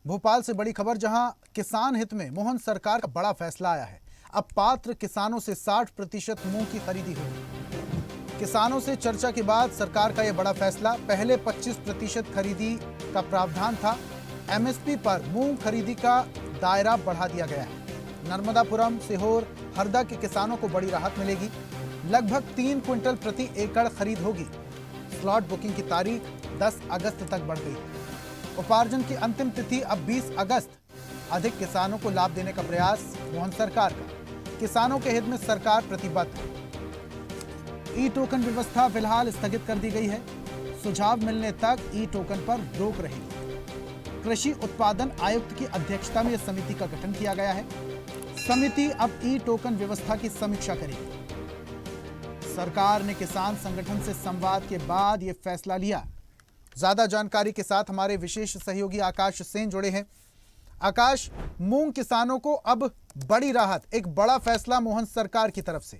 भोपाल से बड़ी खबर, जहां किसान हित में मोहन सरकार का बड़ा फैसला आया है। अब पात्र किसानों से 60% मूंग की खरीदी होगी। किसानों से चर्चा के बाद सरकार का यह बड़ा फैसला। पहले 25% खरीदी का प्रावधान था। एमएसपी पर मूंग खरीदी का दायरा बढ़ा दिया गया है। नर्मदापुरम, सीहोर, हरदा के किसानों को बड़ी राहत मिलेगी। लगभग 3 क्विंटल प्रति एकड़ खरीद होगी। स्लॉट बुकिंग की तारीख 10 अगस्त तक बढ़ गई। उपार्जन की अंतिम तिथि अब 20 अगस्त। अधिक किसानों को लाभ देने का प्रयास मोहन सरकार का। किसानों के हित में सरकार प्रतिबद्ध है। ई टोकन व्यवस्था फिलहाल स्थगित कर दी गई है। सुझाव मिलने तक ई टोकन पर रोक रहेगी। कृषि उत्पादन आयुक्त की अध्यक्षता में समिति का गठन किया गया है। समिति अब ई टोकन व्यवस्था की समीक्षा करेगी। सरकार ने किसान संगठन से संवाद के बाद यह फैसला लिया। ज्यादा जानकारी के साथ हमारे विशेष सहयोगी आकाश सेन जुड़े हैं। आकाश, मूंग किसानों को अब बड़ी राहत, एक बड़ा फैसला मोहन सरकार की तरफ से।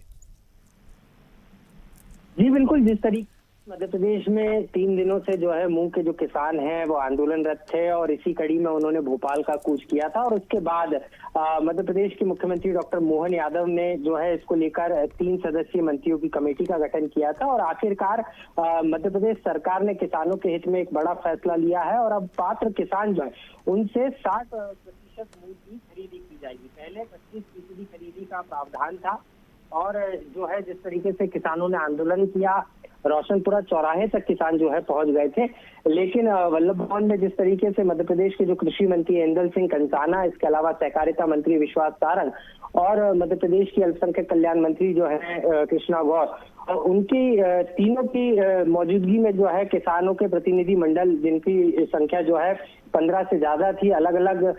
जी बिल्कुल, जिस तरीके मध्य प्रदेश में 3 दिनों से जो है मूंग के जो किसान हैं वो आंदोलनरत थे और इसी कड़ी में उन्होंने भोपाल का कूच किया था और उसके बाद मध्य प्रदेश के मुख्यमंत्री डॉक्टर मोहन यादव ने जो है इसको लेकर 3 सदस्यीय मंत्रियों की कमेटी का गठन किया था और आखिरकार मध्य प्रदेश सरकार ने किसानों के हित में एक बड़ा फैसला लिया है और अब पात्र किसान जो है उनसे 60% मूंग की खरीदी की जाएगी। पहले 25% खरीदी का प्रावधान था और जो है जिस तरीके से किसानों ने आंदोलन किया, रोशनपुरा चौराहे तक किसान जो है पहुंच गए थे, लेकिन वल्लभ भवन में जिस तरीके से मध्य प्रदेश के जो कृषि मंत्री इंदल सिंह कंसाना, इसके अलावा सहकारिता मंत्री विश्वास सारंग और मध्य प्रदेश की अल्पसंख्यक कल्याण मंत्री जो है कृष्णा गौर, और उनकी तीनों की मौजूदगी में जो है किसानों के प्रतिनिधि मंडल, जिनकी संख्या जो है 15 से ज्यादा थी, अलग अलग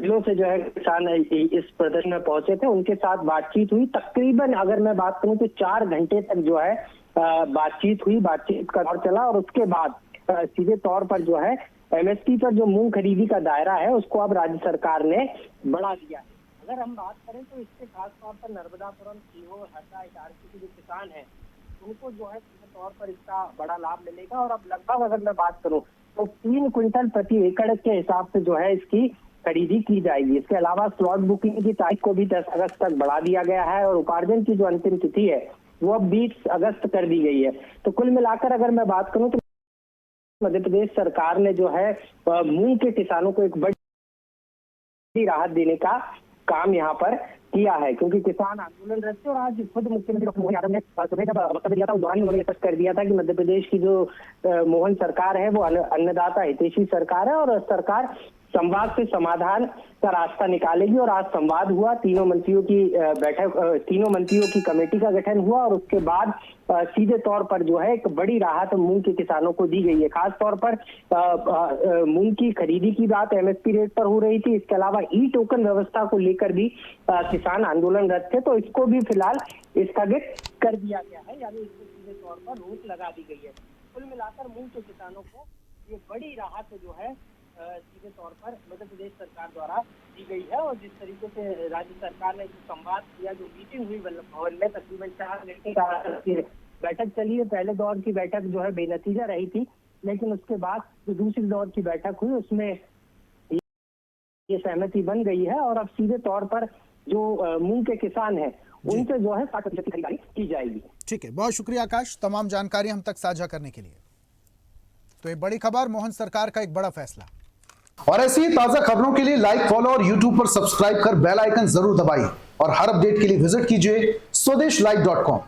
जिलों से जो है किसान इस प्रदर्शन में पहुंचे थे, उनके साथ बातचीत हुई। तकरीबन अगर मैं बात करूं तो 4 घंटे तक जो है बातचीत हुई, बातचीत का दौर चला और उसके बाद सीधे तौर पर जो है एमएसपी पर जो मूंग खरीदी का दायरा है उसको अब राज्य सरकार ने बढ़ा दिया है। अगर हम बात करें तो इससे खास तौर पर नर्मदापुरम, सीहोर, हरदा, इटारसी के जो किसान हैं उनको जो है सीधे तौर पर इसका बड़ा लाभ मिलेगा और अब लगभग अगर मैं बात करूं तो 3 क्विंटल प्रति एकड़ के हिसाब से जो है इसकी खरीदी की जाएगी। इसके अलावा स्लॉट बुकिंग की तारीख को भी 10 अगस्त तक बढ़ा दिया गया है और उपार्जन की जो अंतिम तिथि है वो अब 20 अगस्त कर दी गई है। तो कुल मिलाकर अगर मैं बात करूं तो मध्य प्रदेश सरकार ने जो है मूंग के किसानों को एक बड़ी राहत देने का काम यहाँ पर किया है, क्योंकि किसान आंदोलनरत थे और आज खुद मुख्यमंत्री डॉक्टर मोहन यादव ने सुबह जब वक्तव्य दिया था उस दौरान उन्होंने स्पष्ट कर दिया था कि मध्य प्रदेश की जो मोहन सरकार है वो अन्नदाता हितैषी सरकार है और सरकार संवाद से समाधान का रास्ता निकालेगी। और आज संवाद हुआ, तीनों मंत्रियों की बैठक, तीनों मंत्रियों की कमेटी का गठन हुआ और उसके बाद सीधे तौर पर जो है एक बड़ी राहत मूंग के किसानों को दी गई है। खास तौर पर मूंग की खरीदी की बात एमएसपी रेट पर हो रही थी। इसके अलावा ई टोकन व्यवस्था को लेकर भी किसान आंदोलनरत थे, तो इसको भी फिलहाल स्थगित कर दिया गया है, यानी इसको सीधे तौर पर रोक लगा दी गई है। कुल मिलाकर मूंग के किसानों को ये बड़ी राहत जो है सीधे तौर पर मध्य प्रदेश सरकार द्वारा दी गई है। और जिस तरीके से राज्य सरकार ने जो संवाद किया, जो मीटिंग हुई वल्लभ भवन में, तकरीबन 4 घंटे का बैठक चली है। पहले दौर की बैठक जो है बेनतीजा रही थी, लेकिन उसके बाद जो दूसरी दौर की बैठक हुई उसमें ये सहमति बन गई है और अब सीधे तौर पर जो मूंग के किसान हैं उनसे जो है 60% खरीदारी की जाएगी। ठीक है, बहुत शुक्रिया आकाश, तमाम जानकारी हम तक साझा करने के लिए। तो ये बड़ी खबर, मोहन सरकार का एक बड़ा फैसला। और ऐसी ही ताजा खबरों के लिए लाइक, फॉलो और यूट्यूब पर सब्सक्राइब कर बेल आइकन जरूर दबाइए और हर अपडेट के लिए विजिट कीजिए स्वदेशलाइव.com।